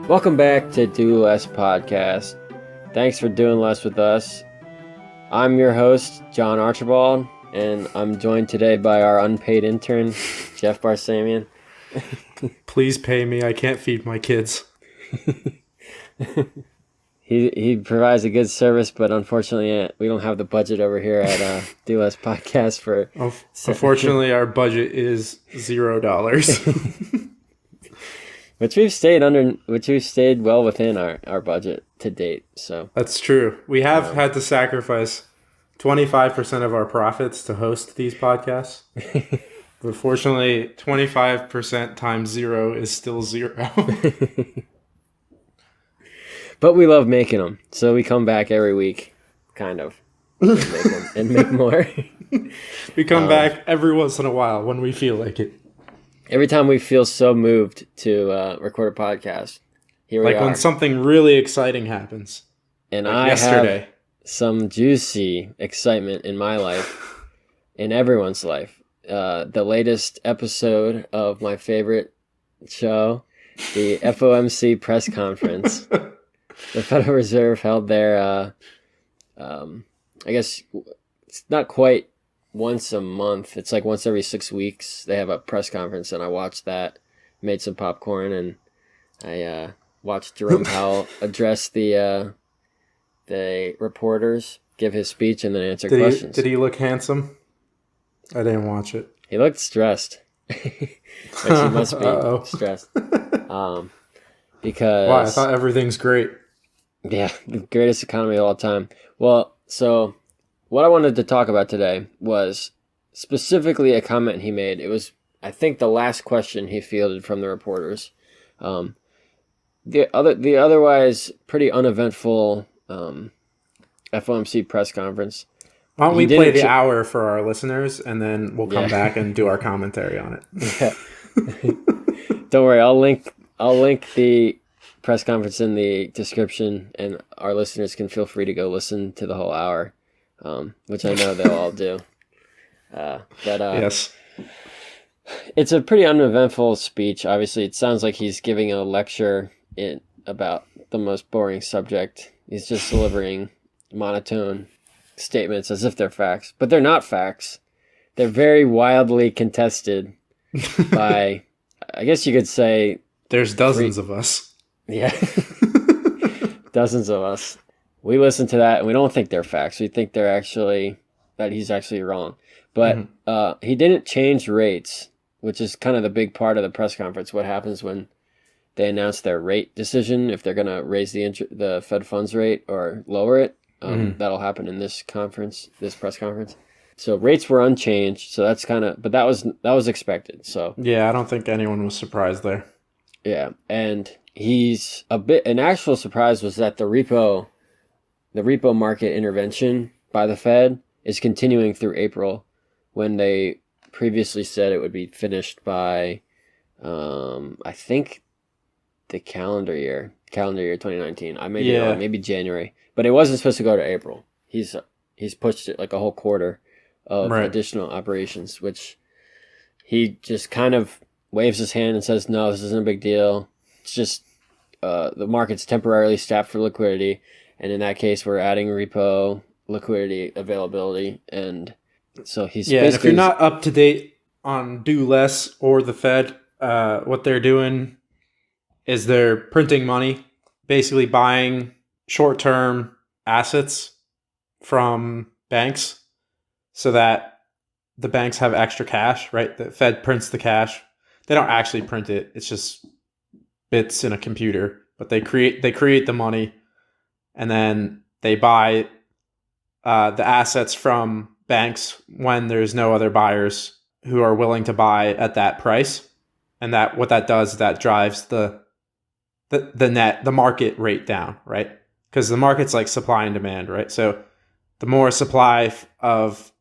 Welcome back to Do Less Podcast. Thanks for doing less with us. I'm your host, John Archibald, and I'm joined today by our unpaid intern, Jeff Barsamian. Please pay me. I can't feed my kids. He provides a good service, but unfortunately, we don't have the budget over here at Do Less Podcast for. Unfortunately, our budget is $0. Which we've stayed well within our budget to date. So that's true. We have had to sacrifice 25% of our profits to host these podcasts. But fortunately, 25% times 0 is still 0. But we love making them, so we come back every week, kind of, and make more. We come back every once in a while when we feel like it. Every time we feel so moved to record a podcast, here we are. Like when something really exciting happens. And like I yesterday. have some juicy excitement in my life, in everyone's life. The latest episode of my favorite show, the FOMC press conference. The Federal Reserve held their, I guess it's not quite once a month. It's like once every 6 weeks. They have a press conference, and I watched that, made some popcorn, and I watched Jerome Powell address the reporters, give his speech, and then answer questions. Did he look handsome? I didn't watch it. He looked stressed. Which he must be stressed. Because wow, I thought everything's great. Yeah, the greatest economy of all time. Well, so what I wanted to talk about today was specifically a comment he made. It was, I think, the last question he fielded from the reporters. The otherwise pretty uneventful FOMC press conference. Why don't we play the hour for our listeners, and then we'll come back and do our commentary on it. Yeah. Don't worry, I'll link the press conference in the description, and our listeners can feel free to go listen to the whole hour, which I know they'll all do. Yes. It's a pretty uneventful speech. Obviously, it sounds like he's giving a lecture about the most boring subject. He's just delivering monotone statements as if they're facts, but they're not facts. They're very wildly contested by, I guess you could say, there's dozens of us. Yeah. Dozens of us. We listen to that and we don't think they're facts. We think that he's actually wrong. But he didn't change rates, which is kind of the big part of the press conference. What happens when they announce their rate decision, if they're going to raise the Fed funds rate or lower it. That'll happen in this press conference. So rates were unchanged. So that's but that was expected. So yeah, I don't think anyone was surprised there. Yeah, and an actual surprise was that the repo market intervention by the Fed is continuing through April, when they previously said it would be finished by, I think, the calendar year 2019. I may be wrong, maybe January, but it wasn't supposed to go to April. He's pushed it like a whole quarter of additional operations, which he just kind of waves his hand and says, no, this isn't a big deal. It's just the market's temporarily strapped for liquidity. And in that case, we're adding repo liquidity availability. And so he's and if you're not up to date on Do Less or the Fed, what they're doing is they're printing money, basically buying short-term assets from banks so that the banks have extra cash, right? The Fed prints the cash. They don't actually print it. It's just bits in a computer, but they create the money, and then they buy the assets from banks when there's no other buyers who are willing to buy at that price. And that what that does is that drives the market rate down, right? Because the market's like supply and demand, right? So the more supply of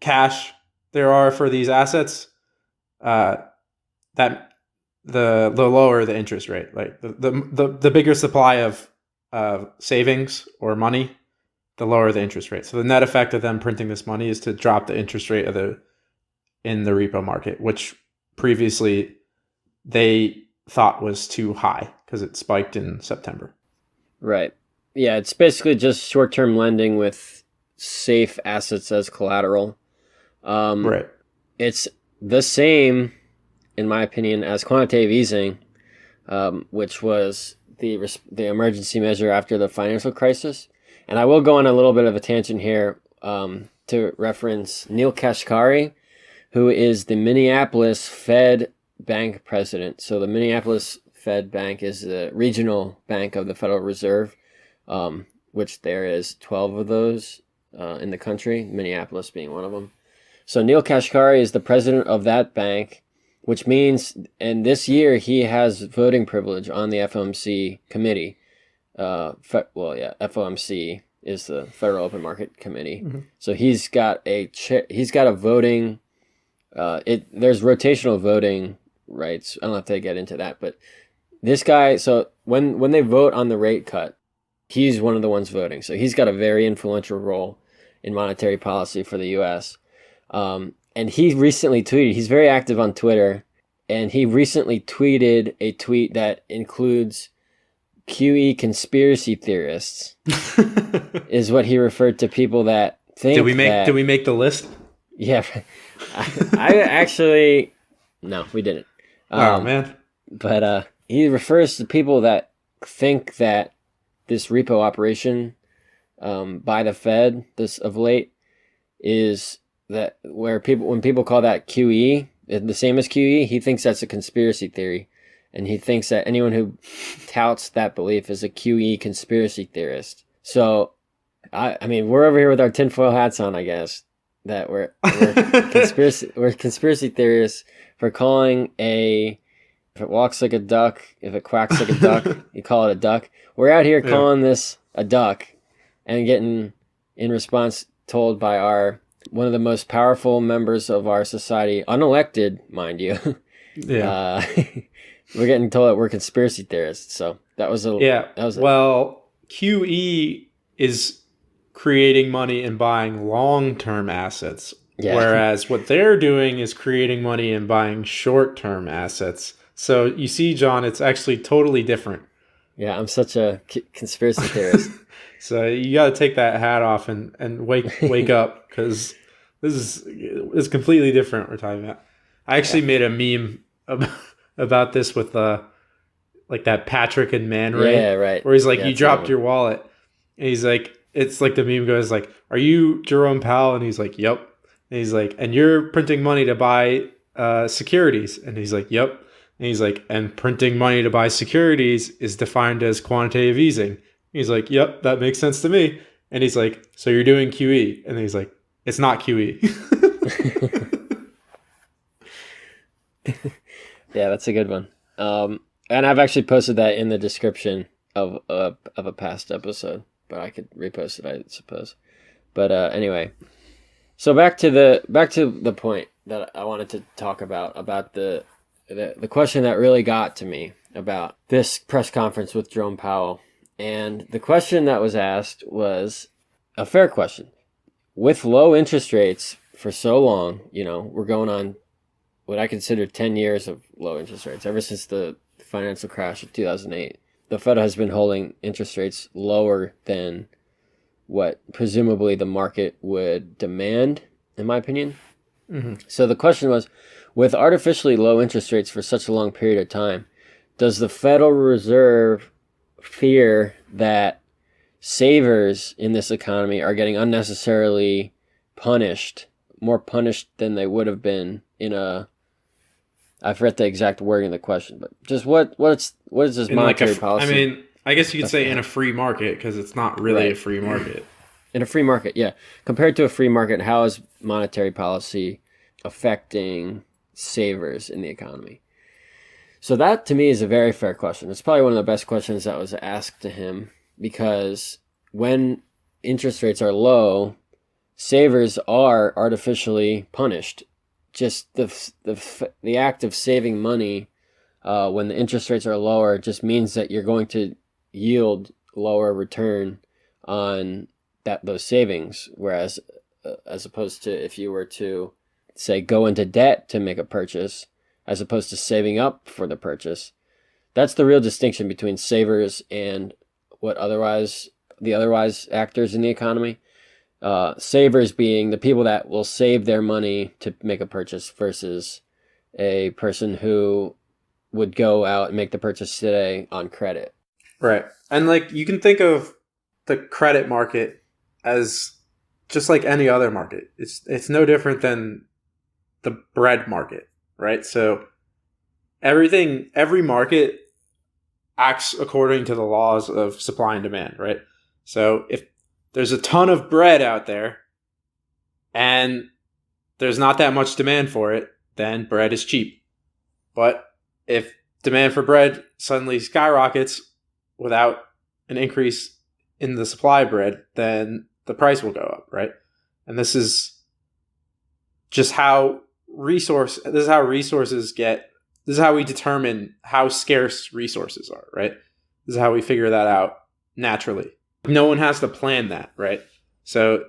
cash there are for these assets, that the lower the interest rate. Like the bigger supply of savings or money, the lower the interest rate. So the net effect of them printing this money is to drop the interest rate in the repo market, which previously they thought was too high because it spiked in September. Right. Yeah, it's basically just short-term lending with safe assets as collateral. Right. It's the same, in my opinion, as quantitative easing, which was the emergency measure after the financial crisis. And I will go on a little bit of a tangent here to reference Neil Kashkari, who is the Minneapolis Fed Bank president. So the Minneapolis Fed Bank is the regional bank of the Federal Reserve, which there is 12 of those in the country, Minneapolis being one of them. So Neil Kashkari is the president of that bank, which means, and this year he has voting privilege on the FOMC committee. FOMC is the Federal Open Market Committee. Mm-hmm. So he's got a voting. There's rotational voting rights. I don't know if they get into that, but this guy. So when they vote on the rate cut, he's one of the ones voting. So he's got a very influential role in monetary policy for the U.S. And he recently tweeted, he's very active on Twitter, and he recently tweeted a tweet that includes QE conspiracy theorists, is what he referred to people that think Did we make the list? Yeah. I actually, no, we didn't. Oh, man. But he refers to people that think that this repo operation by the Fed, this of late, is that when people call that QE, the same as QE, he thinks that's a conspiracy theory. And he thinks that anyone who touts that belief is a QE conspiracy theorist. So, I mean, we're over here with our tinfoil hats on, I guess, that we're conspiracy theorists for calling if it walks like a duck, if it quacks like a duck, you call it a duck. We're out here calling this a duck and getting, in response, told by one of the most powerful members of our society, unelected, mind you. Yeah. We're getting told that we're conspiracy theorists. So that was QE is creating money and buying long-term assets, whereas what they're doing is creating money and buying short-term assets. So you see, John, it's actually totally different. Yeah, I'm such a conspiracy theorist. So you got to take that hat off and wake up, because this is completely different we're talking about. I actually made a meme about this with like that Patrick and Man Ray. Yeah, right. Where he's like, you dropped your wallet. And he's like, it's like the meme goes like, are you Jerome Powell? And he's like, yep. And he's like, and you're printing money to buy securities. And he's like, yep. And he's like, and printing money to buy securities is defined as quantitative easing. He's like, yep, that makes sense to me. And he's like, so you're doing QE? And he's like, it's not QE. Yeah, that's a good one. And I've actually posted that in the description of a past episode, but I could repost it, I suppose. But anyway, so back to the point that I wanted to talk about the question that really got to me about this press conference with Jerome Powell. And the question that was asked was a fair question. With low interest rates for so long, we're going on what I consider 10 years of low interest rates. Ever since the financial crash of 2008, the Fed has been holding interest rates lower than what presumably the market would demand, in my opinion. Mm-hmm. So the question was, with artificially low interest rates for such a long period of time, does the Federal Reserve fear that savers in this economy are getting unnecessarily punished, more punished than they would have been I forget the exact wording of the question, but just what is this monetary policy? I mean, I guess you could say in a free market, because it's not really a free market. In a free market, yeah. Compared to a free market, how is monetary policy affecting savers in the economy? So that, to me, is a very fair question. It's probably one of the best questions that was asked to him, because when interest rates are low, savers are artificially punished. Just the act of saving money when the interest rates are lower just means that you're going to yield lower return on those savings. Whereas, as opposed to if you were to, say, go into debt to make a purchase, as opposed to saving up for the purchase, That's the real distinction between savers and what the otherwise actors in the economy. Savers being the people that will save their money to make a purchase versus a person who would go out and make the purchase today on credit. Right. And like you can think of the credit market as just like any other market. It's no different than the bread market, right? So every market acts according to the laws of supply and demand, right? So if there's a ton of bread out there and there's not that much demand for it, then bread is cheap. But if demand for bread suddenly skyrockets without an increase in the supply of bread, then the price will go up, right? And this is just how resources get. This is how we determine how scarce resources are, right? This is how we figure that out naturally. No one has to plan that, right? So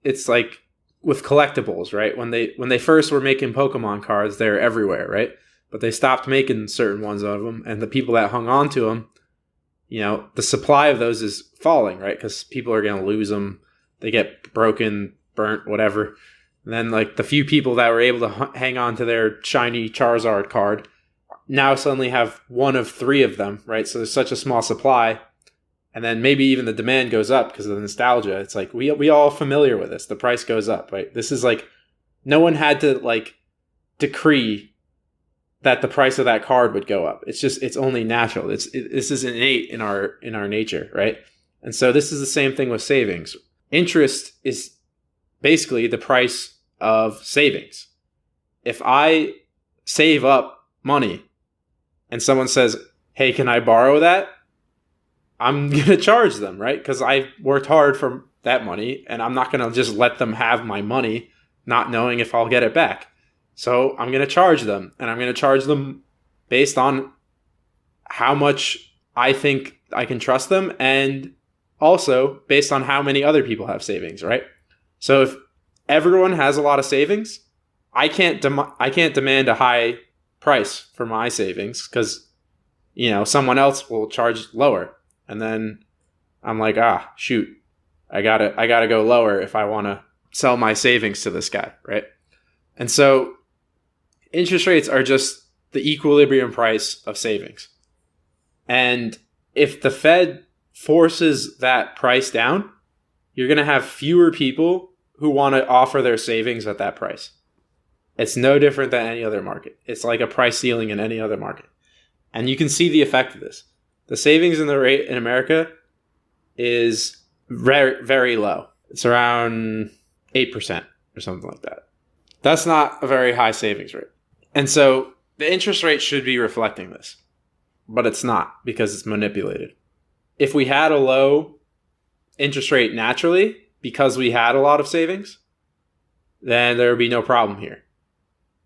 it's like with collectibles, right? When they first were making Pokemon cards, they're everywhere, right? But they stopped making certain ones of them, and the people that hung on to them, the supply of those is falling, right? Because people are going to lose them. They get broken, burnt, whatever. And then like the few people that were able to hang on to their shiny Charizard card now suddenly have one of 3 of them, right? So there's such a small supply. And then maybe even the demand goes up because of the nostalgia. It's like we all familiar with this. The price goes up, right? This is like no one had to like decree that the price of that card would go up. It's only natural. This is innate in our nature, right? And so this is the same thing with savings. Interest is basically the price of savings. If I save up money and someone says, "Hey, can I borrow that?" I'm going to charge them, right? Because I worked hard for that money and I'm not going to just let them have my money not knowing if I'll get it back. So I'm going to charge them, and I'm going to charge them based on how much I think I can trust them, and also based on how many other people have savings, right? So if everyone has a lot of savings, I can't demand a high price for my savings because someone else will charge lower. And then I'm like, shoot, I gotta go lower if I want to sell my savings to this guy, right? And so interest rates are just the equilibrium price of savings. And if the Fed forces that price down, you're going to have fewer people who want to offer their savings at that price. It's no different than any other market. It's like a price ceiling in any other market. And you can see the effect of this. The savings in the rate in America is very, very low. It's around 8% or something like that. That's not a very high savings rate. And so the interest rate should be reflecting this, but it's not because it's manipulated. If we had a low interest rate naturally because we had a lot of savings, then there would be no problem here.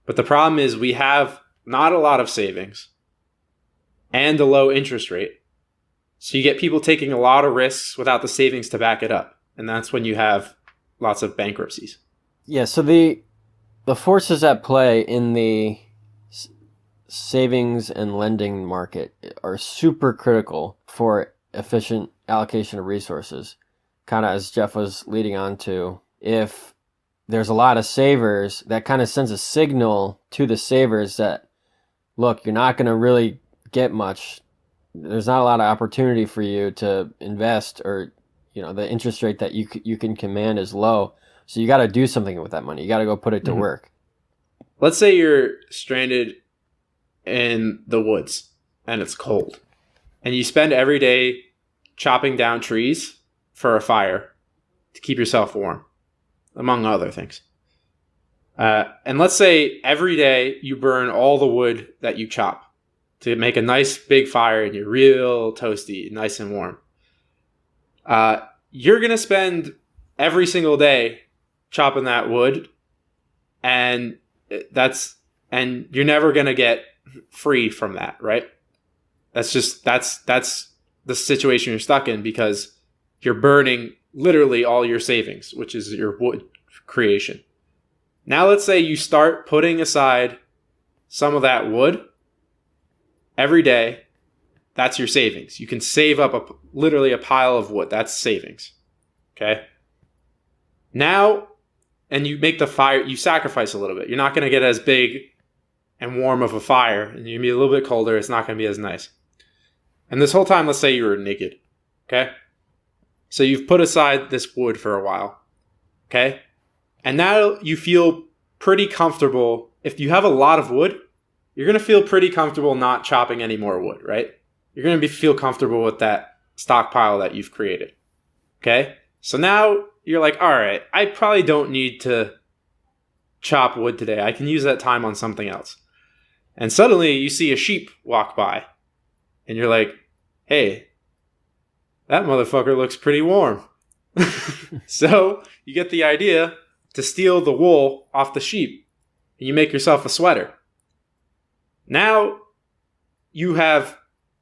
But the problem is we have not a lot of savings and a low interest rate. So you get people taking a lot of risks without the savings to back it up. And that's when you have lots of bankruptcies. Yeah, so the forces at play in the savings and lending market are super critical for efficient allocation of resources. Kind of as Jeff was leading on to, if there's a lot of savers, that kind of sends a signal to the savers that, look, you're not going to really get much. There's not a lot of opportunity for you to invest, or the interest rate that you can command is low. So you got to do something with that money. You got to go put it to work. Let's say you're stranded in the woods and it's cold, and you spend every day chopping down trees for a fire to keep yourself warm, among other things. And let's say every day you burn all the wood that you chop to make a nice big fire and you're real toasty, nice and warm. You're going to spend every single day chopping that wood, and you're never going to get free from that, right? That's the situation you're stuck in because you're burning literally all your savings, which is your wood creation. Now let's say you start putting aside some of that wood every day That's your savings. You can save up literally a pile of wood. That's savings. Okay. Now, and you make the fire, you sacrifice a little bit. You're not going to get as big and warm of a fire, and you're going to be a little bit colder. It's not going to be as nice. And this whole time, let's say you were naked. Okay. So you've put aside this wood for a while. Okay. And now you feel pretty comfortable. If you have a lot of wood, you're going to feel pretty comfortable not chopping any more wood, right? You're going to feel comfortable with that stockpile that you've created. Okay? So now you're like, all right, I probably don't need to chop wood today. I can use that time on something else. And suddenly you see a sheep walk by. And you're like, hey, that motherfucker looks pretty warm. So you get the idea to steal the wool off the sheep. And you make yourself a sweater. Now you have,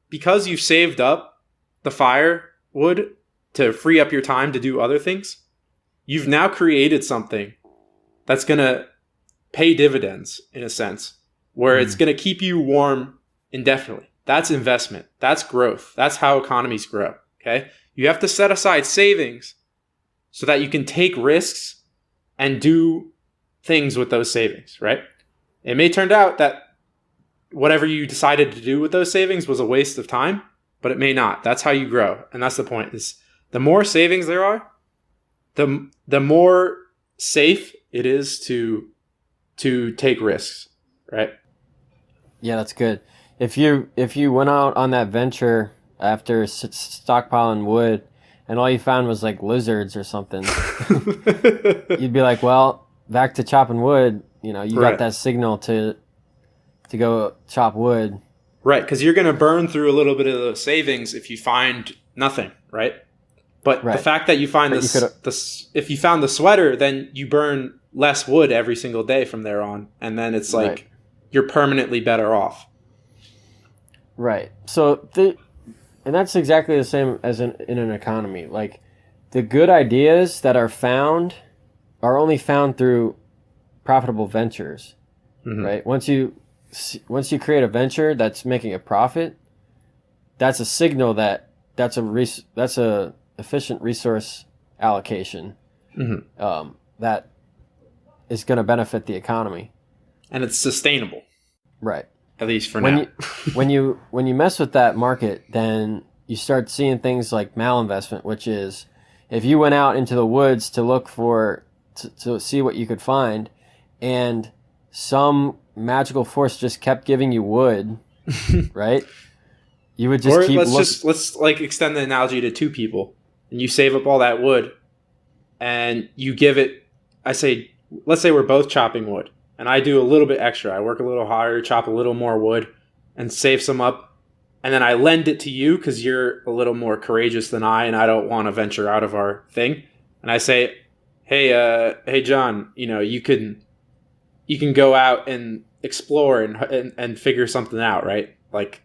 because you've saved up the firewood to free up your time to do other things, you've now created something that's going to pay dividends in a sense, where it's going to keep you warm indefinitely. That's investment. That's growth. That's how economies grow. Okay. You have to set aside savings so that you can take risks and do things with those savings, right? It may turn out that whatever you decided to do with those savings was a waste of time, but it may not. That's how you grow. And that's the point, is the more savings there are, the more safe it is to take risks, right? Yeah, that's good. If you went out on that venture after stockpiling wood and all you found was like lizards or something, you'd be like, well, back to chopping wood. You got that signal to go chop wood. Right, because you're going to burn through a little bit of those savings if you find nothing, right? But the fact that you find if you found the sweater, then you burn less wood every single day from there on. And then it's like you're permanently better off. Right. So, and that's exactly the same as in an economy. Like, the good ideas that are found are only found through profitable ventures, right? Once you create a venture that's making a profit, that's a signal that that's a efficient resource allocation that is going to benefit the economy, and it's sustainable, right? At least for now. when you mess with that market, then you start seeing things like malinvestment, which is if you went out into the woods to look to see what you could find, and some magical force just kept giving you wood, right? You would just let's extend the analogy to two people, and you save up all that wood, and you give it. Let's say we're both chopping wood, and I do a little bit extra. I work a little harder, chop a little more wood, and save some up, and then I lend it to you because you're a little more courageous than I, and I don't want to venture out of our thing. And I say, hey, John, you can go out and explore and figure something out, right? Like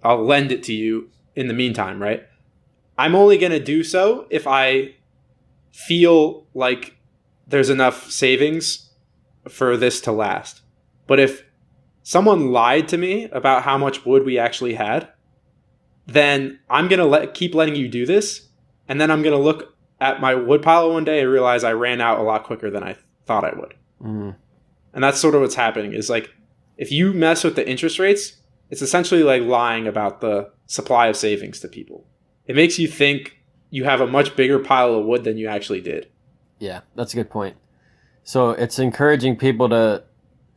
I'll lend it to you in the meantime, right? I'm only going to do so if I feel like there's enough savings for this to last. But if someone lied to me about how much wood we actually had, then I'm going to keep letting you do this. And then I'm going to look at my wood pile one day and realize I ran out a lot quicker than I thought I would. And that's sort of what's happening, is like, if you mess with the interest rates, it's essentially like lying about the supply of savings to people. It makes you think you have a much bigger pile of wood than you actually did. Yeah, that's a good point. So it's encouraging people to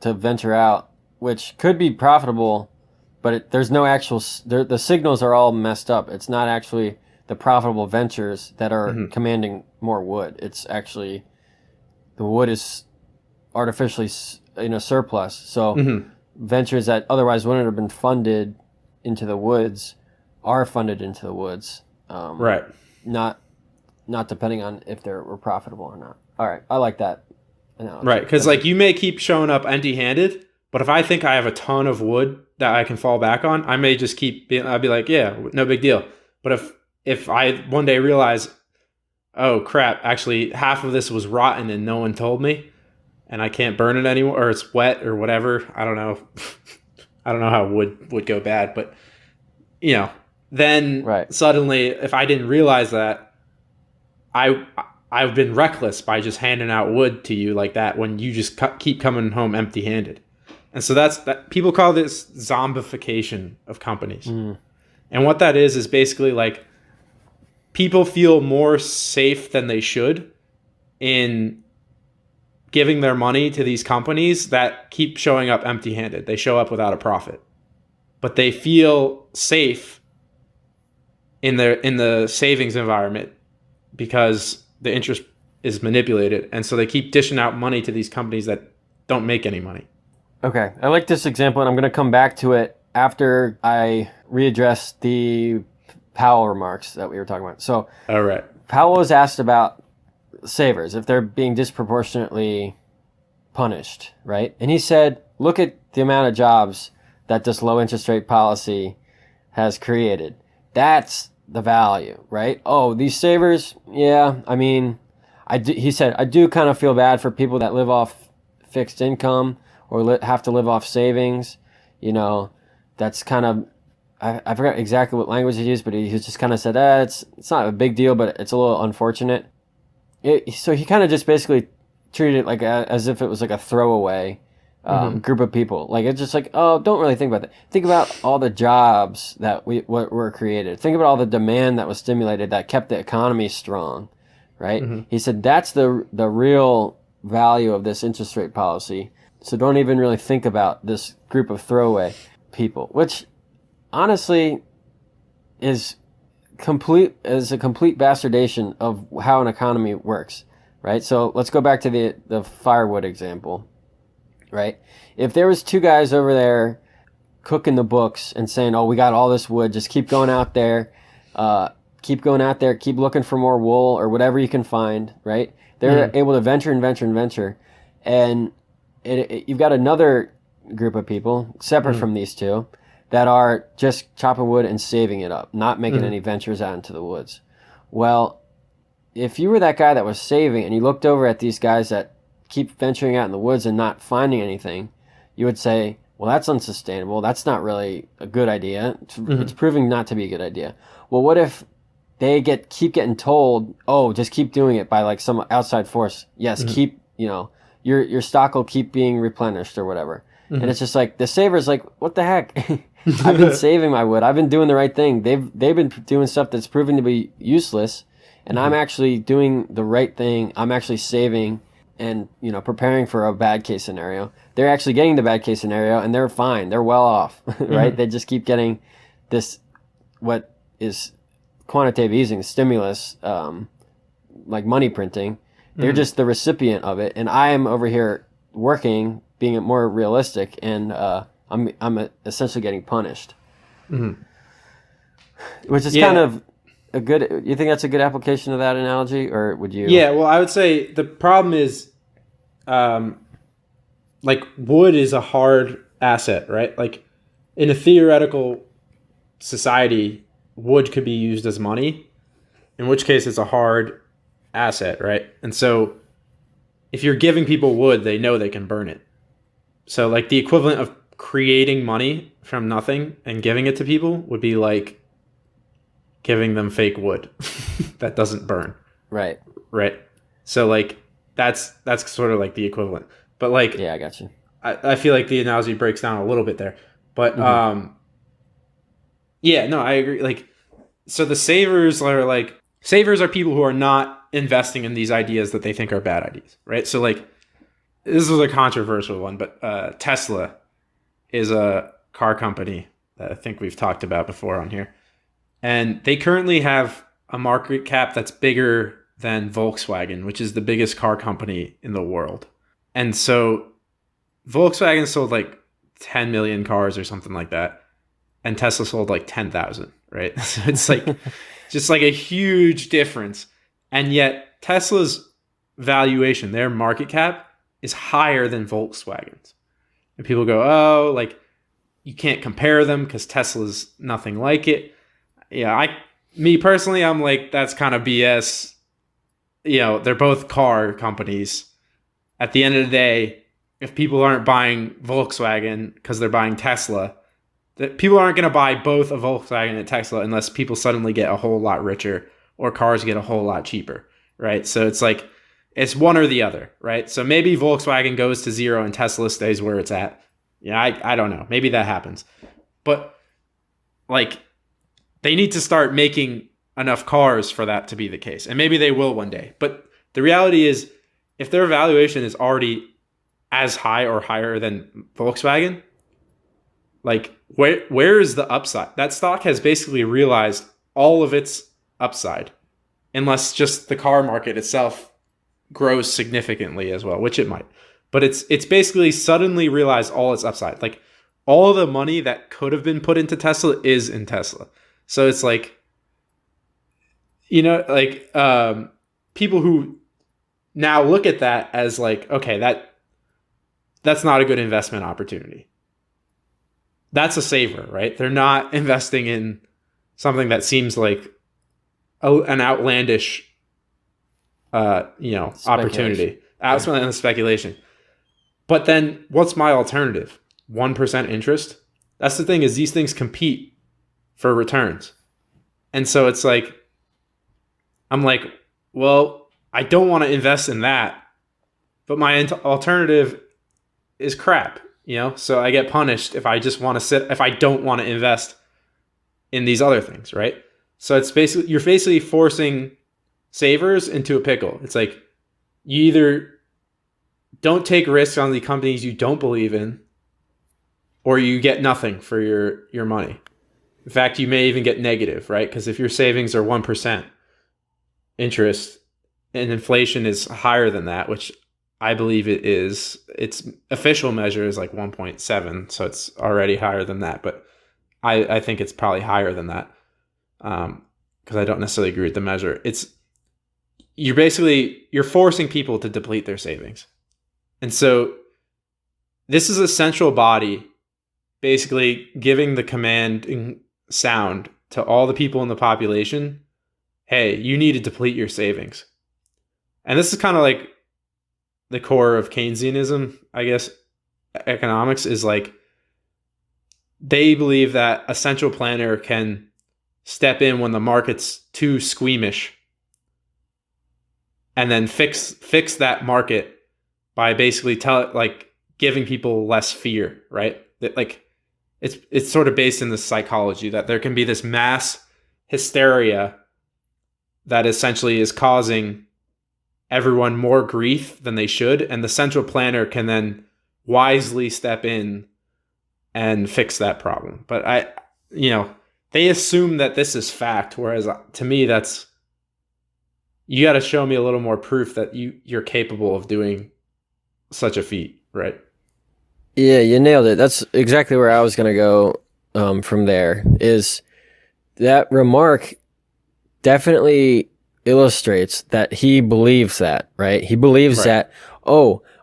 venture out, which could be profitable, but there's no actual, the signals are all messed up. It's not actually the profitable ventures that are commanding more wood. It's actually, the wood is artificially surplus. So ventures that otherwise wouldn't have been funded into the woods are funded into the woods. Right. Not depending on if they were profitable or not. All right. I like that analogy. Right. Because you may keep showing up empty-handed, but if I think I have a ton of wood that I can fall back on, I may just I'll be like, yeah, no big deal. But if I one day realize, oh crap, actually half of this was rotten and no one told me, and I can't burn it anymore, or it's wet or whatever, I don't know. I don't know how wood would go bad, but then Right. suddenly, if I didn't realize that, I've been reckless by just handing out wood to you like that when you just keep coming home empty-handed. And so that people call this zombification of companies. And what that is basically like people feel more safe than they should in giving their money to these companies that keep showing up empty-handed. They show up without a profit. But they feel safe in the savings environment because the interest is manipulated, and so they keep dishing out money to these companies that don't make any money. Okay, I like this example, and I'm going to come back to it after I readdress the Powell remarks that we were talking about. So, all right, Powell was asked about savers, if they're being disproportionately punished, right? And he said, look at the amount of jobs that this low interest rate policy has created. That's the value, right? Oh, these savers, yeah, I mean, he said, I do kind of feel bad for people that live off fixed income or have to live off savings. That's kind of, I forgot exactly what language he used, but he just kind of said, it's not a big deal, but it's a little unfortunate. So he kind of just basically treated it like as if it was like a throwaway group of people. Like, it's just like, oh, don't really think about that. Think about all the jobs that were created. Think about all the demand that was stimulated that kept the economy strong, right? He said that's the real value of this interest rate policy. So don't even really think about this group of throwaway people, which honestly is a complete bastardization of how an economy works, right? So let's go back to the firewood example, right? If there was two guys over there cooking the books and saying, oh, we got all this wood, just keep going out there, keep looking for more wool or whatever you can find, right? They're able to venture and venture and venture. And you've got another group of people separate from these two that are just chopping wood and saving it up, not making any ventures out into the woods. Well, if you were that guy that was saving and you looked over at these guys that keep venturing out in the woods and not finding anything, you would say, well, that's unsustainable. That's not really a good idea. It's proving not to be a good idea. Well, what if they keep getting told, oh, just keep doing it by like some outside force. Yes, keep, your stock will keep being replenished or whatever. And it's just like the saver's like, what the heck? I've been saving my wood. I've been doing the right thing. They've been doing stuff that's proven to be useless, and I'm actually doing the right thing. I'm actually saving and preparing for a bad case scenario. They're actually getting the bad case scenario, and they're fine. They're well off, right? They just keep getting this, what is quantitative easing, stimulus, like money printing. They're just the recipient of it, and I am over here working, being more realistic, and I'm essentially getting punished, which is kind of a good. You think that's a good application of that analogy, or would you? Yeah, well, I would say the problem is, like wood is a hard asset, right? Like in a theoretical society, wood could be used as money, in which case it's a hard asset, right? And so if you're giving people wood, they know they can burn it. So like the equivalent of creating money from nothing and giving it to people would be like giving them fake wood that doesn't burn. Right. So like that's sort of like the equivalent. But like, yeah, I got you. I feel like the analogy breaks down a little bit there. But yeah, no, I agree. Like, so the savers are people who are not investing in these ideas that they think are bad ideas, right? So like, this is a controversial one, but Tesla is a car company that I think we've talked about before on here. And they currently have a market cap that's bigger than Volkswagen, which is the biggest car company in the world. And so Volkswagen sold like 10 million cars or something like that. And Tesla sold like 10,000, right? So it's like just like a huge difference. And yet Tesla's valuation, their market cap, is higher than Volkswagen's. And people go, oh, like you can't compare them because Tesla's nothing like it. Yeah, me personally, I'm like, that's kind of BS. They're both car companies. At the end of the day, if people aren't buying Volkswagen because they're buying Tesla, That people aren't going to buy both a Volkswagen and a Tesla unless people suddenly get a whole lot richer or cars get a whole lot cheaper, right? So it's like, it's one or the other, right? So maybe Volkswagen goes to zero and Tesla stays where it's at. Yeah, I don't know. Maybe that happens. But like, they need to start making enough cars for that to be the case. And maybe they will one day. But the reality is, if their valuation is already as high or higher than Volkswagen, like, where is the upside? That stock has basically realized all of its upside, unless just the car market itself grows significantly as well, which it might. But it's basically suddenly realized all its upside. Like, all the money that could have been put into Tesla is in Tesla. So it's like, you know, like, people who now look at that as like, okay, that's not a good investment opportunity. That's a saver, right? They're not investing in something that seems like an outlandish, opportunity. Outlandish speculation. But then what's my alternative? 1% interest? That's the thing, is these things compete for returns. And so it's like, I'm like, well, I don't want to invest in that, but my alternative is crap. So I get punished if I just want to if I don't want to invest in these other things, right? So you're basically forcing savers into a pickle. It's like, you either don't take risks on the companies you don't believe in, or you get nothing for your money. In fact, you may even get negative, right? Because if your savings are 1% interest and inflation is higher than that, which I believe it is, its official measure is like 1.7, so it's already higher than that. But I think it's probably higher than that, because I don't necessarily agree with the measure. You're forcing people to deplete their savings. And so this is a central body basically giving the command sound to all the people in the population, hey, you need to deplete your savings. And this is kind of like the core of Keynesianism, I guess. Economics is like, they believe that a central planner can step in when the market's too squeamish and then fix that market by basically giving people less fear, right? That, like, it's sort of based in the psychology that there can be this mass hysteria that essentially is causing everyone more grief than they should, and the central planner can then wisely step in and fix that problem. But they assume that this is fact, whereas to me, you got to show me a little more proof that you're capable of doing such a feat, right? Yeah, you nailed it. That's exactly where I was going to go from there. Is that remark definitely illustrates that he believes that, right? He believes that,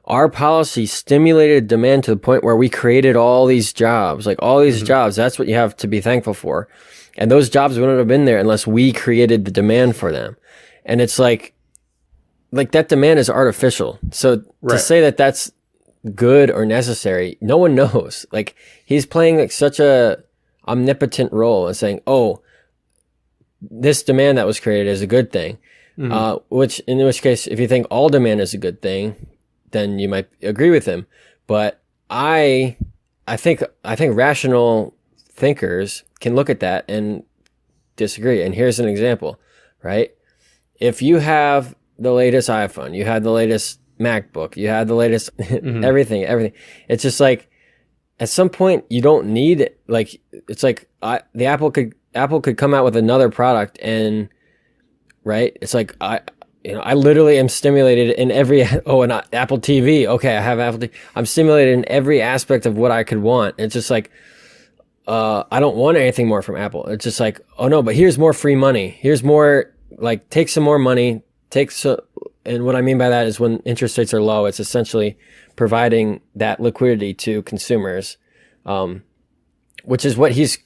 our policy stimulated demand to the point where we created all these jobs, like all these jobs. That's what you have to be thankful for. And those jobs wouldn't have been there unless we created the demand for them. And it's like that demand is artificial. So to say that that's good or necessary, no one knows. Like, he's playing like such a omnipotent role and saying, this demand that was created is a good thing. In which case, if you think all demand is a good thing, then you might agree with him. But I think rational thinkers can look at that and disagree. And here's an example, right? If you have the latest iPhone, you had the latest MacBook, you had the latest everything. It's just like, at some point you don't need it. Like, it's like the Apple could come out with another product, and right, it's like I literally am stimulated in every an Apple TV. Okay, I have Apple TV. I'm stimulated in every aspect of what I could want. It's just like, I don't want anything more from Apple. It's just like, oh no, but here's more free money. Here's more, like, take some more money. And what I mean by that is, when interest rates are low, it's essentially providing that liquidity to consumers, which is what he's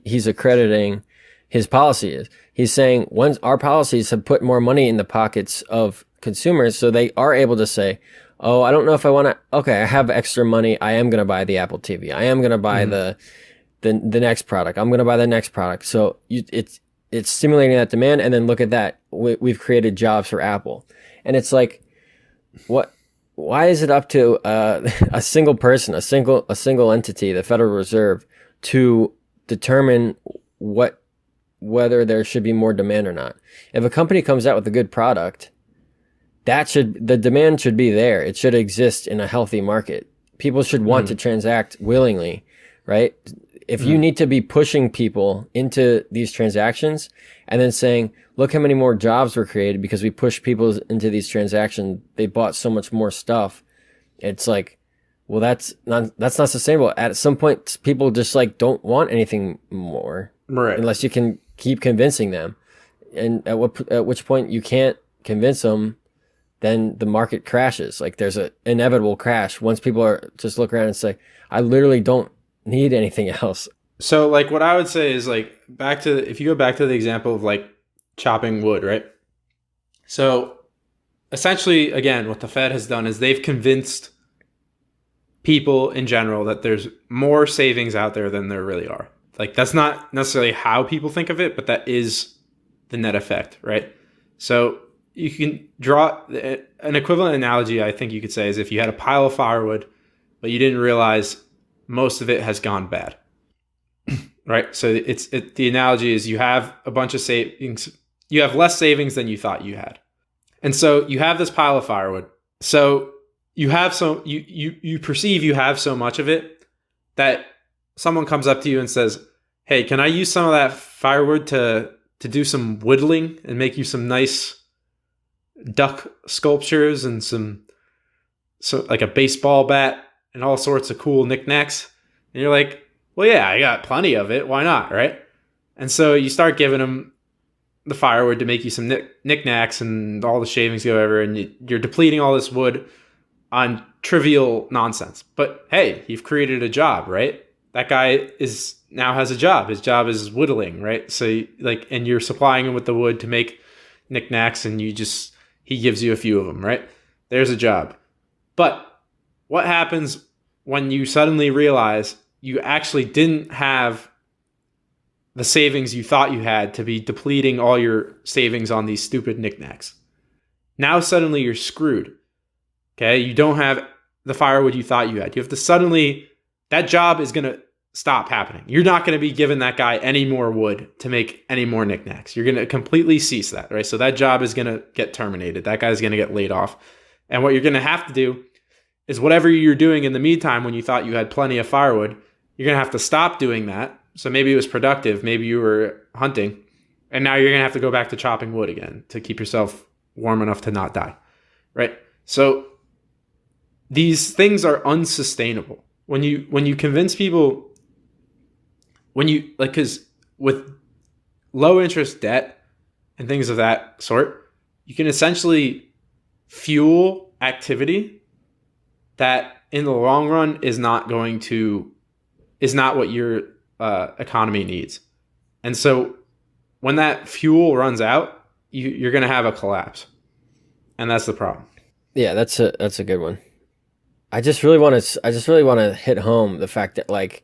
he's accrediting his policy is. He's saying, once our policies have put more money in the pockets of consumers, so they are able to say, oh, I don't know if I want to, okay, I have extra money. I am going to buy the Apple TV. I am going to buy the next product. I'm going to buy the next product. So it's stimulating that demand. And then look at that. We've created jobs for Apple. And it's like, why is it up to a single person, a single entity, the Federal Reserve, to determine whether there should be more demand or not? If a company comes out with a good product, the demand should be there. It should exist in a healthy market. People should want to transact willingly, right? If you need to be pushing people into these transactions and then saying, look how many more jobs were created because we pushed people into these transactions, they bought so much more stuff. It's like, well, that's not sustainable. At some point, people just like don't want anything more, right? Unless you can keep convincing them. And at which point you can't convince them, then the market crashes. Like there's an inevitable crash once people are just look around and say, I literally don't need anything else. So like what I would say is like if you go back to the example of like chopping wood, right? So essentially, again, what the Fed has done is they've convinced people in general that there's more savings out there than there really are. Like that's not necessarily how people think of it, but that is the net effect, right? So you can draw an equivalent analogy, I think you could say, is if you had a pile of firewood, but you didn't realize most of it has gone bad, right? So the analogy is you have a bunch of savings, you have less savings than you thought you had. And so you have this pile of firewood. So you have you perceive you have so much of it that someone comes up to you and says, hey, can I use some of that firewood to do some whittling and make you some nice duck sculptures and so like a baseball bat and all sorts of cool knickknacks? And you're like, well, yeah, I got plenty of it. Why not, right? And so you start giving them the firewood to make you some knickknacks, and all the shavings go over, and you're depleting all this wood on trivial nonsense. But hey, you've created a job, right? That guy now has a job. His job is whittling, right? So and you're supplying him with the wood to make knickknacks, and he gives you a few of them, right? There's a job. But what happens when you suddenly realize you actually didn't have the savings you thought you had to be depleting all your savings on these stupid knickknacks? Now suddenly you're screwed. Okay? You don't have the firewood you thought you had. You have to that job is going to stop happening. You're not going to be giving that guy any more wood to make any more knickknacks. You're going to completely cease that, right? So that job is going to get terminated. That guy's going to get laid off. And what you're going to have to do is whatever you're doing in the meantime when you thought you had plenty of firewood, you're going to have to stop doing that. So maybe it was productive. Maybe you were hunting. And now you're going to have to go back to chopping wood again to keep yourself warm enough to not die, right? So these things are unsustainable. When you convince people, because with low interest debt and things of that sort, you can essentially fuel activity that in the long run is not what your economy needs. And so when that fuel runs out, you're going to have a collapse. And that's the problem. Yeah, that's a good one. I just really want to hit home the fact that like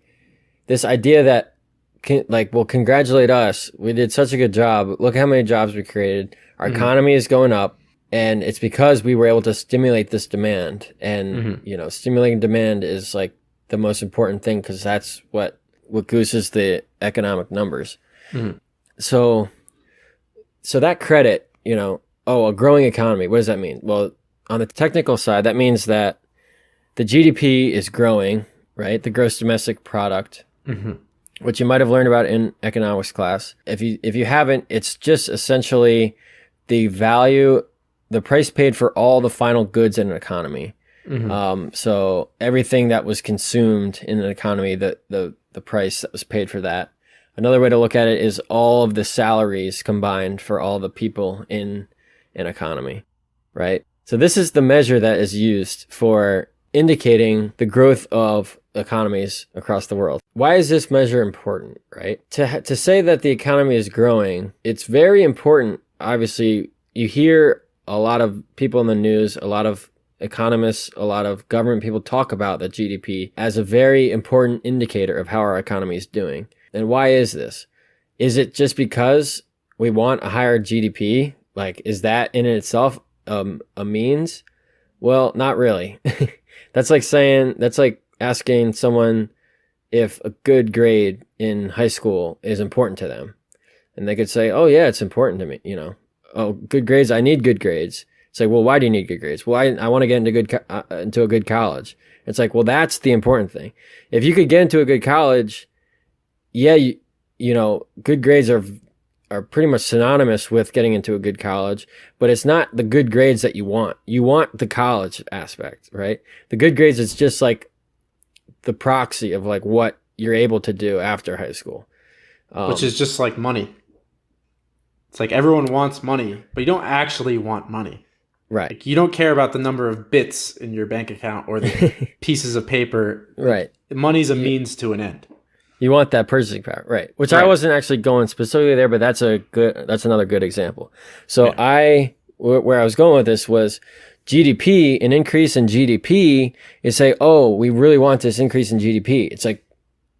this idea that congratulate us. We did such a good job. Look how many jobs we created. Our economy is going up, and it's because we were able to stimulate this demand. And stimulating demand is like the most important thing because that's what gooses the economic numbers. So that credit, a growing economy. What does that mean? Well, on the technical side, that means that the GDP is growing, right? The gross domestic product, which you might have learned about in economics class. If you haven't, it's just essentially the value, the price paid for all the final goods in an economy. So everything that was consumed in an economy, the price that was paid for that. Another way to look at it is all of the salaries combined for all the people in an economy, right? So this is the measure that is used for indicating the growth of economies across the world. Why is this measure important, right? To say that the economy is growing, it's very important. Obviously, you hear a lot of people in the news, a lot of economists, a lot of government people talk about the GDP as a very important indicator of how our economy is doing. And why is this? Is it just because we want a higher GDP? Like, is that in itself a means? Well, not really. That's like asking someone if a good grade in high school is important to them. And they could say, oh yeah, it's important to me, you know. Oh, good grades, I need good grades. It's like, well, why do you need good grades? Well, I want to get into a good college. It's like, well, that's the important thing. If you could get into a good college, yeah, you know, good grades are pretty much synonymous with getting into a good college, but it's not the good grades that you want. You want the college aspect, right? The good grades is just like the proxy of like what you're able to do after high school. Which is just like money. It's like everyone wants money, but you don't actually want money. Right. Like you don't care about the number of bits in your bank account or the pieces of paper. Right. Money's a means to an end. You want that purchasing power, right? Which I wasn't actually going specifically there, but that's another good example. So where I was going with this was GDP, an increase in GDP is say, oh, we really want this increase in GDP. It's like,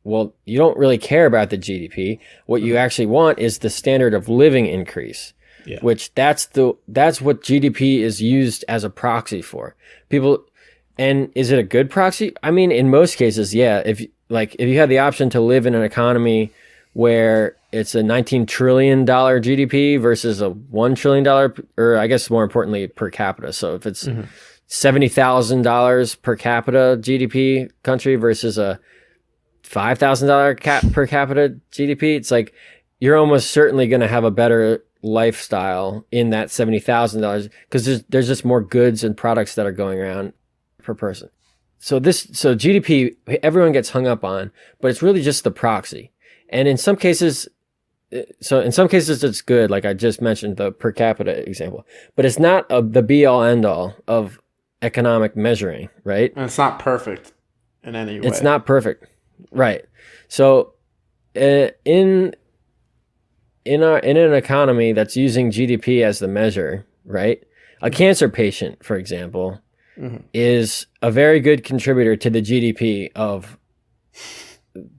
well, you don't really care about the GDP. What you actually want is the standard of living increase, which that's what GDP is used as a proxy for. People, and is it a good proxy? I mean, in most cases, yeah. If you had the option to live in an economy where it's a $19 trillion GDP versus a $1 trillion, or I guess more importantly, per capita. So if it's $70,000 per capita GDP country versus a $5,000 per capita GDP, it's like you're almost certainly going to have a better lifestyle in that $70,000 because there's just more goods and products that are going around per person. So GDP, everyone gets hung up on, but it's really just the proxy. And in some cases it's good, like I just mentioned the per capita example, but it's not the be all end all of economic measuring, right? And it's not perfect in any way. It's not perfect. Right. So in an economy that's using GDP as the measure, right? A cancer patient, for example, is a very good contributor to the GDP of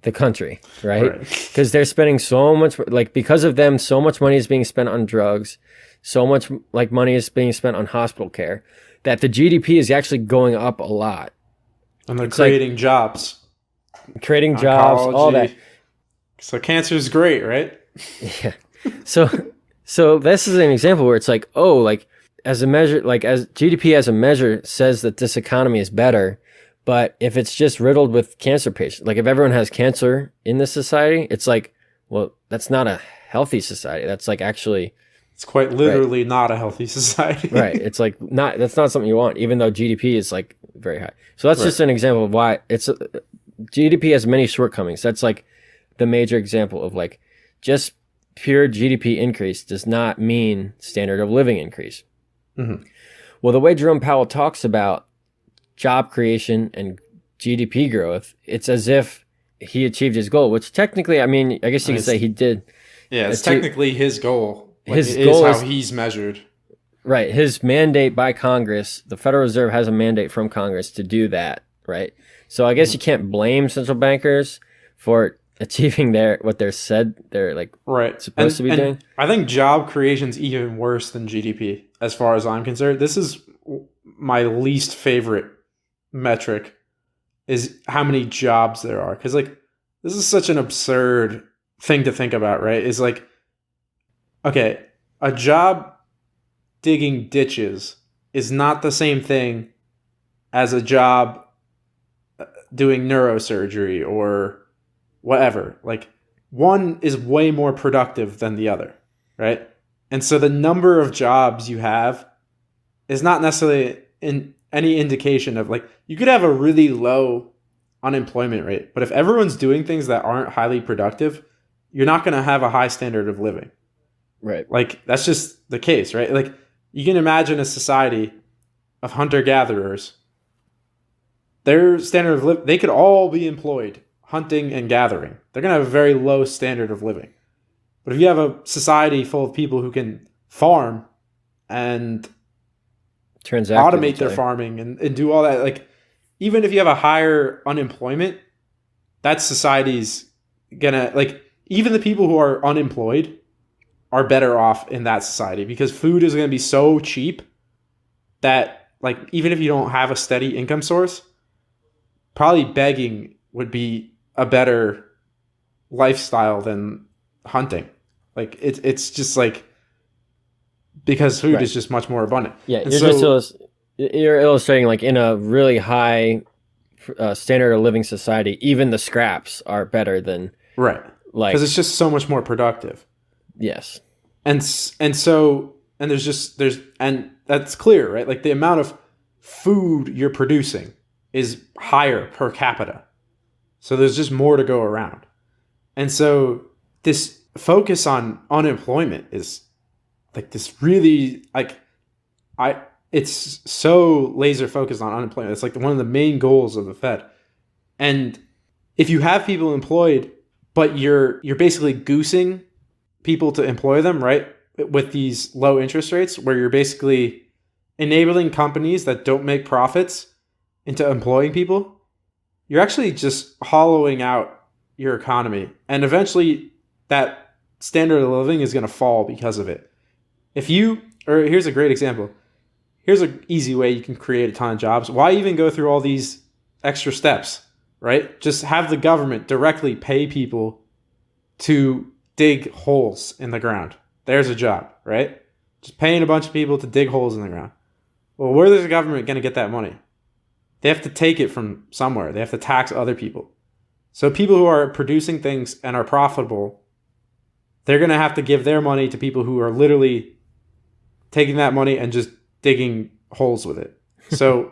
the country, right? Because they're spending so much, like because of them, so much money is being spent on drugs, so much like money is being spent on hospital care that the GDP is actually going up a lot. And they're creating jobs. Creating jobs, all that. So cancer is great, right? Yeah. So this is an example where it's like, oh, like as a measure, like as GDP as a measure says that this economy is better, but if it's just riddled with cancer patients, like if everyone has cancer in this society, it's like, well, that's not a healthy society. That's like actually, it's quite literally not a healthy society. Right. It's like that's not something you want, even though GDP is like very high. So that's just an example of why GDP has many shortcomings. That's like the major example of like just pure GDP increase does not mean standard of living increase. Well, the way Jerome Powell talks about job creation and GDP growth, it's as if he achieved his goal, which technically, I mean, I guess you could say he did. Yeah, it's technically his goal. Like his goal is how he's measured. Right. His mandate by Congress, the Federal Reserve has a mandate from Congress to do that, right? So I guess you can't blame central bankers for achieving what they're supposed to be doing. I think job creation is even worse than GDP as far as I'm concerned. This is my least favorite metric, is how many jobs there are, because like this is such an absurd thing to think about, right? Is like, okay, a job digging ditches is not the same thing as a job doing neurosurgery or whatever. Like one is way more productive than the other, right? And so the number of jobs you have is not necessarily in any indication of like, you could have a really low unemployment rate, but if everyone's doing things that aren't highly productive, you're not going to have a high standard of living. Right. Like that's just the case, right? Like you can imagine a society of hunter-gatherers. Their standard of living, they could all be employed hunting and gathering. They're going to have a very low standard of living. But if you have a society full of people who can farm and automate their farming and do all that. Like, even if you have a higher unemployment, that society's gonna, like, even the people who are unemployed are better off in that society because food is gonna be so cheap that, like, even if you don't have a steady income source, probably begging would be a better lifestyle than hunting. Like, it's just like, because food is just much more abundant. Yeah, you're illustrating, like, in a really high standard of living society, even the scraps are better than right, like, because it's just so much more productive. Yes, and that's clear, right? Like, the amount of food you're producing is higher per capita, so there's just more to go around. And so this focus on unemployment is like this really, like, it's so laser focused on unemployment. It's like one of the main goals of the Fed. And if you have people employed, but you're basically goosing people to employ them, right? With these low interest rates, where you're basically enabling companies that don't make profits into employing people, you're actually just hollowing out your economy. And eventually that standard of living is going to fall because of it. Here's a great example. Here's an easy way you can create a ton of jobs. Why even go through all these extra steps, right? Just have the government directly pay people to dig holes in the ground. There's a job, right? Just paying a bunch of people to dig holes in the ground. Well, where is the government going to get that money? They have to take it from somewhere. They have to tax other people. So people who are producing things and are profitable, they're going to have to give their money to people who are literally taking that money and just digging holes with it. So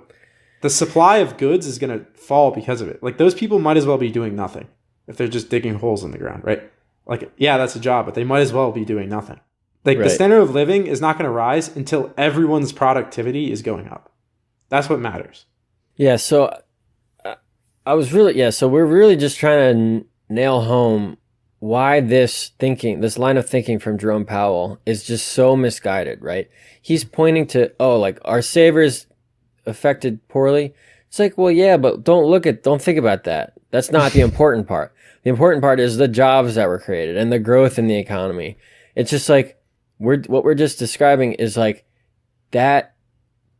the supply of goods is going to fall because of it. Like, those people might as well be doing nothing if they're just digging holes in the ground, right? Like, yeah, that's a job, but they might as well be doing nothing. Like, the standard of living is not going to rise until everyone's productivity is going up. That's what matters. Yeah, so so we're really just trying to nail home why this line of thinking from Jerome Powell is just so misguided, right? He's pointing to, like, are savers affected poorly? It's like, well, yeah, but don't think about that. That's not the important part. The important part is the jobs that were created and the growth in the economy. It's just like, what we're just describing is like, that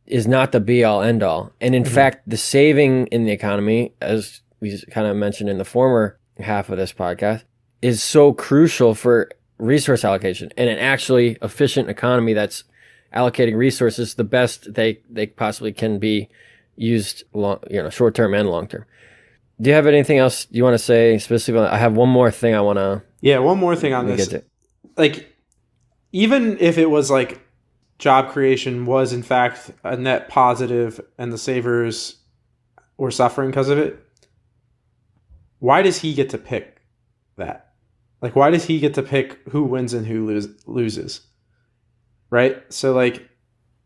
is not the be all end all. And in fact, the saving in the economy, as we kind of mentioned in the former half of this podcast, is so crucial for resource allocation and an actually efficient economy that's allocating resources the best they possibly can be used short term and long term. Do you have anything else you want to say specifically? I have one more thing I want to. Yeah, one more thing on this. Like, even if it was like job creation was in fact a net positive and the savers were suffering because of it, why does he get to pick that? Like, why does he get to pick who wins and who loses? Right? So, like,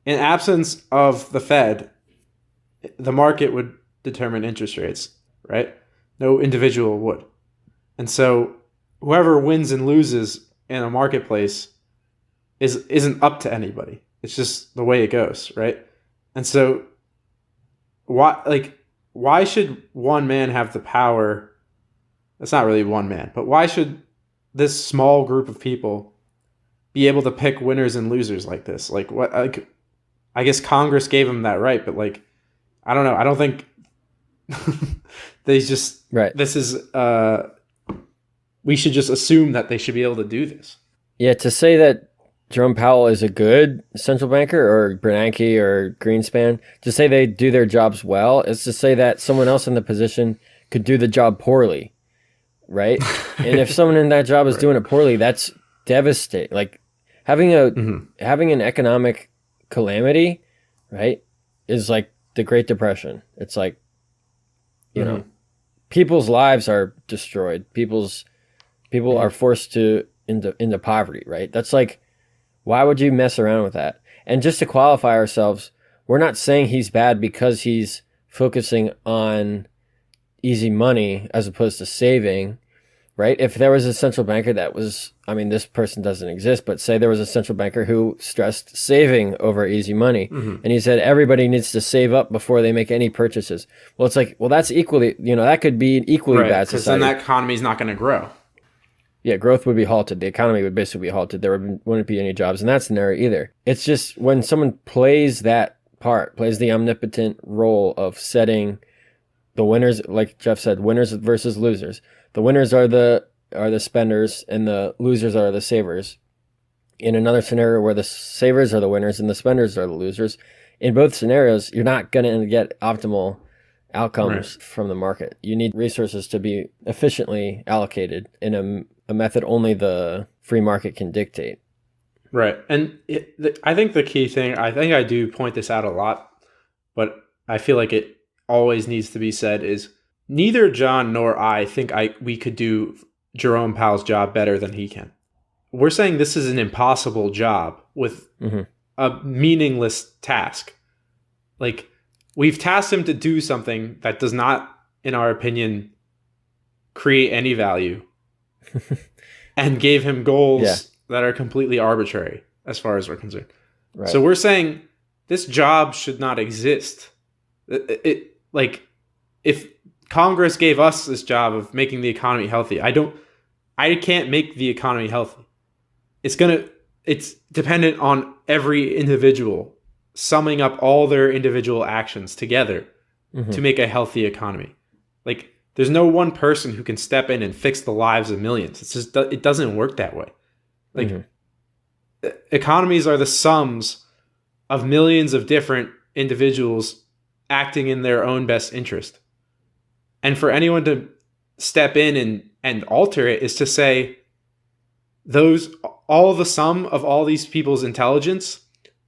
in absence of the Fed, the market would determine interest rates, right? No individual would. And so whoever wins and loses in a marketplace isn't up to anybody. It's just the way it goes, right? And so why should one man have the power? It's not really one man, but why should this small group of people be able to pick winners and losers like this? Like, what? Like, I guess Congress gave them that right, but, like, I don't know. I don't think they just right. This is we should just assume that they should be able to do this. Yeah, to say that Jerome Powell is a good central banker, or Bernanke or Greenspan, to say they do their jobs well is to say that someone else in the position could do the job poorly, right? And if someone in that job is doing it poorly, that's devastating. Like, having an economic calamity, right, is like the Great Depression. It's like, you know, people's lives are destroyed. People are forced into poverty, right? That's like, why would you mess around with that? And just to qualify ourselves, we're not saying he's bad because he's focusing on easy money as opposed to saving. right? If there was a central banker that was, I mean, this person doesn't exist, but say there was a central banker who stressed saving over easy money. Mm-hmm. And he said everybody needs to save up before they make any purchases. Well, it's like, well, that's equally, that could be an equally Right, bad because society. then that economy is not going to grow. Yeah, growth would be halted. The economy would basically be halted. There wouldn't be any jobs in that scenario either. It's just when someone plays that part, plays the omnipotent role of setting the winners, like Jeff said, winners versus losers. The winners are the spenders and the losers are the savers. In another scenario where the savers are the winners and the spenders are the losers, in both scenarios, you're not going to get optimal outcomes from the market. You need resources to be efficiently allocated in a method only the free market can dictate. Right. And I think the key thing, I think I do point this out a lot, but I feel like it always needs to be said is neither John nor I think we could do Jerome Powell's job better than he can. We're saying this is an impossible job with a meaningless task. Like, we've tasked him to do something that does not, in our opinion, create any value and gave him goals that are completely arbitrary as far as we're concerned. Right. So we're saying this job should not exist. Like, if Congress gave us this job of making the economy healthy, I can't make the economy healthy. It's dependent on every individual summing up all their individual actions together to make a healthy economy. Like, there's no one person who can step in and fix the lives of millions. It's just, it doesn't work that way. Like, economies are the sums of millions of different individuals acting in their own best interest. And for anyone to step in and alter it is to say all the sum of all these people's intelligence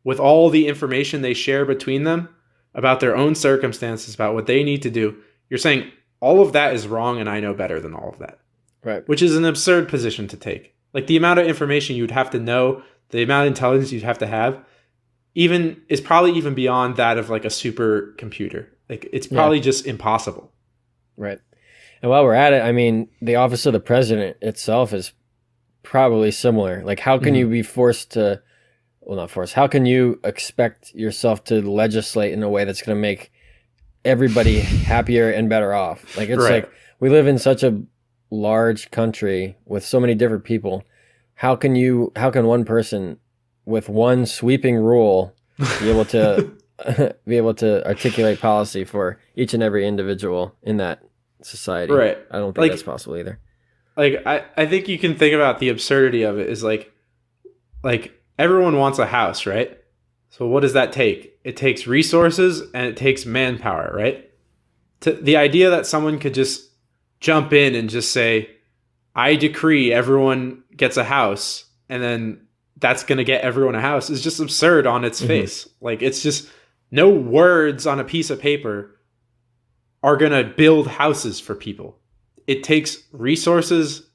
with all the information they share between them about their own circumstances, about what they need to do, you're saying all of that is wrong and I know better than all of that. Right. Which is an absurd position to take. Like, the amount of information you'd have to know, the amount of intelligence you'd have to have, is probably even beyond that of like a supercomputer. Like, it's probably just impossible. Right. And while we're at it, I mean, the office of the president itself is probably similar. Like, how can you be forced to, well, not forced, how can you expect yourself to legislate in a way that's going to make everybody happier and better off? Like, it's like, we live in such a large country with so many different people. How can one person with one sweeping rule be able to articulate policy for each and every individual in that society? Right. I don't think that's possible either. Like, I think you can think about the absurdity of it is like everyone wants a house, right? So what does that take? It takes resources and it takes manpower, right? The idea that someone could just jump in and just say, I decree everyone gets a house, and then that's going to get everyone a house is just absurd on its face. Like, it's just, no words on a piece of paper are going to build houses for people. It takes resources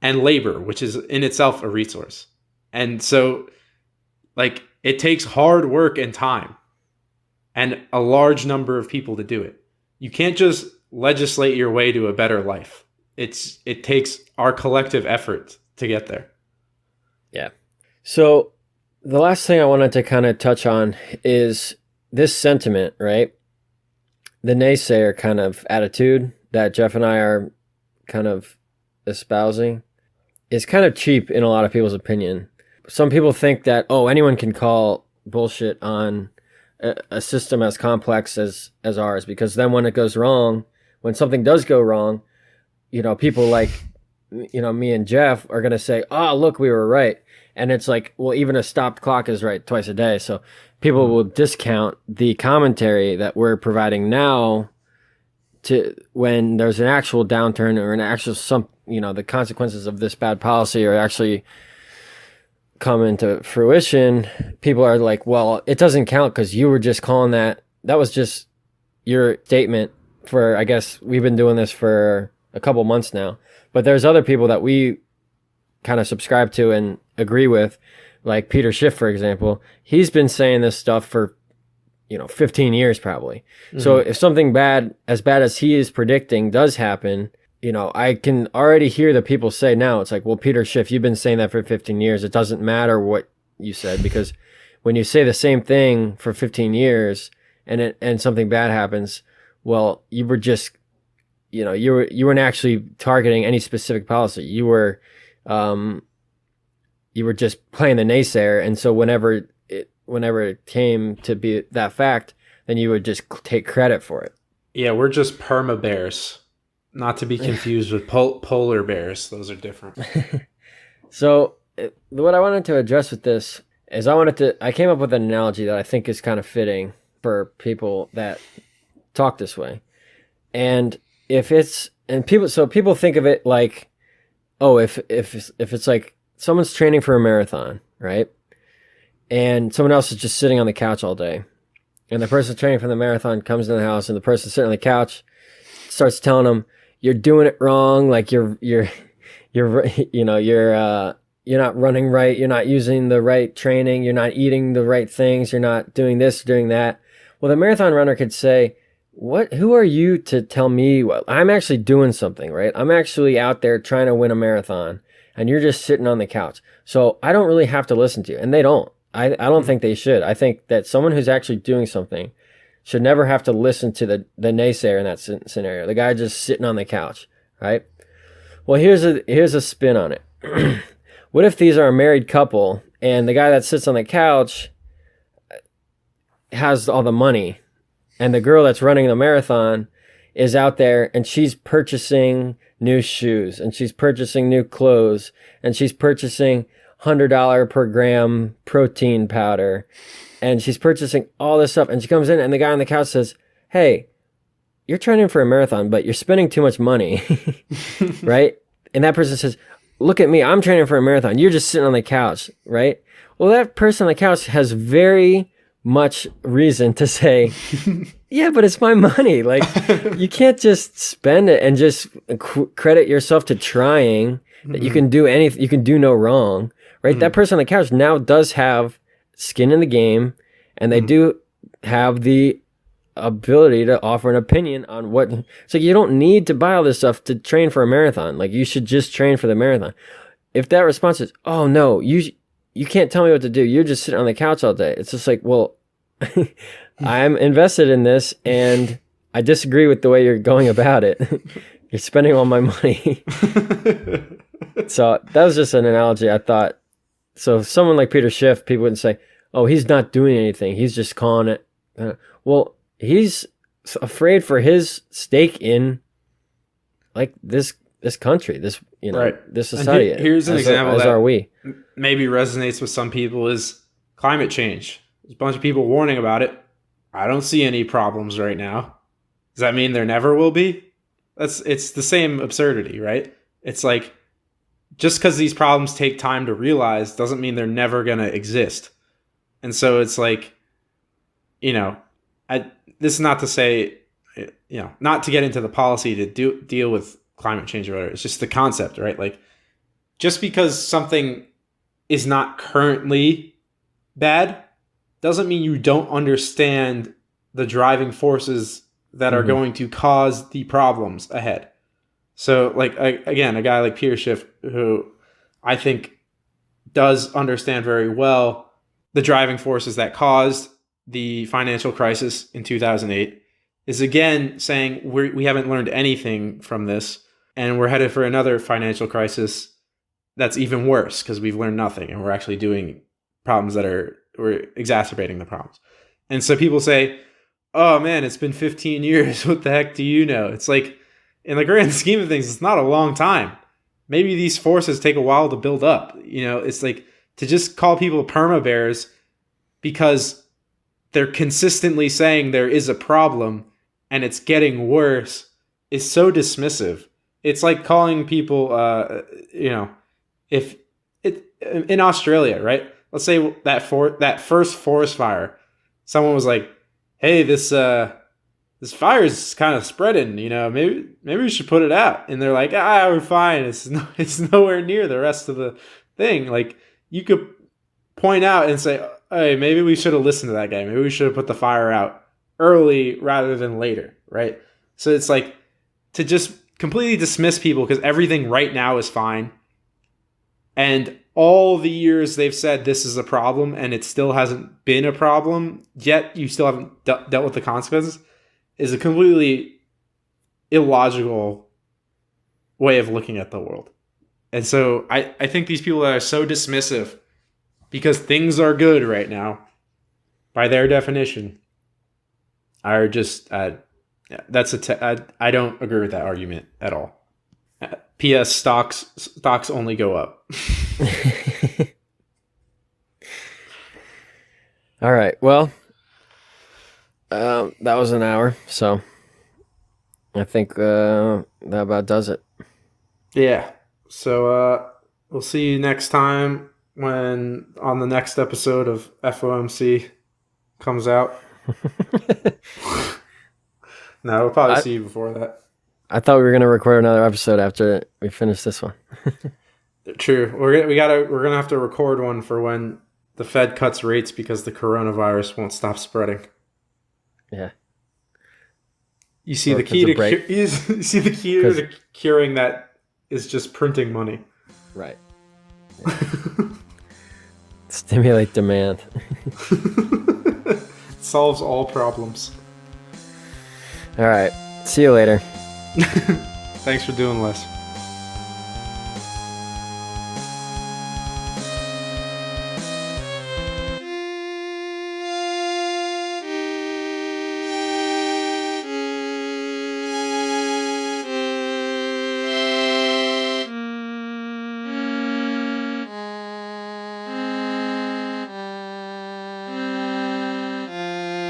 and labor, which is in itself a resource. And so, like, it takes hard work and time and a large number of people to do it. You can't just legislate your way to a better life. It takes our collective effort to get there. Yeah. So the last thing I wanted to kind of touch on is this sentiment, right? The naysayer kind of attitude that Jeff and I are kind of espousing is kind of cheap in a lot of people's opinion. Some people think that, anyone can call bullshit on a system as complex as ours, because then when it goes wrong, when something does go wrong, people like, me and Jeff are going to say, look, we were right. And it's like, well, even a stopped clock is right twice a day. So people will discount the commentary that we're providing now to when there's an actual downturn or an actual the consequences of this bad policy are actually come into fruition. People are like, well, it doesn't count because you were just calling that was just your statement for, I guess we've been doing this for a couple months now. But there's other people that we kind of subscribe to and agree with, like Peter Schiff, for example. He's been saying this stuff for 15 years probably. So if something as bad as he is predicting does happen, I can already hear the people say now, it's like, well, Peter Schiff, you've been saying that for 15 years. It doesn't matter what you said, because when you say the same thing for 15 years and something bad happens, well, you were just, you weren't actually targeting any specific policy. You were just playing the naysayer. And so whenever it came to be that fact, then you would just take credit for it. Yeah, we're just perma bears, not to be confused with polar bears. Those are different. So what I wanted to address with this is I came up with an analogy that I think is kind of fitting for people that talk this way. And people think of it like, oh, if it's like someone's training for a marathon, right? And someone else is just sitting on the couch all day. And the person training for the marathon comes in the house, and the person sitting on the couch starts telling them, "You're doing it wrong. Like you're not running right. You're not using the right training. You're not eating the right things. You're not doing this, doing that." Well, the marathon runner could say, who are you to tell me what? I'm actually doing something, right? I'm actually out there trying to win a marathon, and you're just sitting on the couch. So I don't really have to listen to you. And they don't. I don't think they should. I think that someone who's actually doing something should never have to listen to the naysayer in that scenario. The guy just sitting on the couch, right? Well, here's a spin on it. What if these are a married couple, and the guy that sits on the couch has all the money, and the girl that's running the marathon is out there, and she's purchasing new shoes, and she's purchasing new clothes, and she's purchasing $100 per gram protein powder, and she's purchasing all this stuff, and she comes in, and the guy on the couch says, "Hey, you're training for a marathon, but you're spending too much money," right? And that person says, "Look at me, I'm training for a marathon. You're just sitting on the couch," right? Well, that person on the couch has very much reason to say, "Yeah, but it's my money. Like, you can't just spend it and just credit yourself to trying that you can do anything, you can do no wrong," right? That person on the couch now does have skin in the game, and they do have the ability to offer an opinion on what. So you don't need to buy all this stuff to train for a marathon. Like, you should just train for the marathon. If that response is, "Oh no, you can't tell me what to do, you're just sitting on the couch all day," it's just like, well, I'm invested in this, and I disagree with the way you're going about it. You're spending all my money. So that was just an analogy I thought. So if someone like Peter Schiff, people wouldn't say, "Oh, he's not doing anything, he's just calling it." Well, he's afraid for his stake in, like, this country, this Right. this society. And here's an example as that are we. maybe resonates with some people is climate change. There's a bunch of people warning about it. I don't see any problems right now. Does that mean there never will be? It's the same absurdity, right? It's like, just because these problems take time to realize doesn't mean they're never going to exist. And so it's like, this is not to say, not to get into the policy to deal with climate change or whatever. It's just the concept, right? Like, just because something is not currently bad doesn't mean you don't understand the driving forces that are going to cause the problems ahead. So, like, again, a guy like Peter Schiff, who I think does understand very well the driving forces that caused the financial crisis in 2008, is again saying we haven't learned anything from this, and we're headed for another financial crisis that's even worse because we've learned nothing, and we're actually doing problems we're exacerbating the problems. And so people say, "Oh man, it's been 15 years. What the heck do you know?" It's like, in the grand scheme of things, it's not a long time. Maybe these forces take a while to build up. It's like, to just call people perma bears because they're consistently saying there is a problem and it's getting worse is so dismissive. It's like calling people, if it in Australia, right? Let's say that first forest fire, someone was like, "Hey, this fire is kind of spreading. Maybe we should put it out." And they're like, "We're fine. It's nowhere near the rest of the thing." Like, you could point out and say, "Hey, maybe we should have listened to that guy. Maybe we should have put the fire out early rather than later," right? So it's like, to just completely dismiss people because everything right now is fine. And all the years they've said this is a problem and it still hasn't been a problem, yet you still haven't dealt with the consequences, is a completely illogical way of looking at the world. And so I think these people that are so dismissive because things are good right now, by their definition, are just I don't agree with that argument at all. P.S. Stocks only go up. All right. Well, that was an hour, so I think that about does it. Yeah. So we'll see you next time when on the next episode of FOMC comes out. No, we'll probably see you before that. I thought we were gonna record another episode after we finish this one. True. We're gonna have to record one for when the Fed cuts rates because the coronavirus won't stop spreading. Yeah. You see, the key to curing that is just printing money. Right. Yeah. Stimulate demand. It solves all problems. All right. See you later. Thanks for doing this.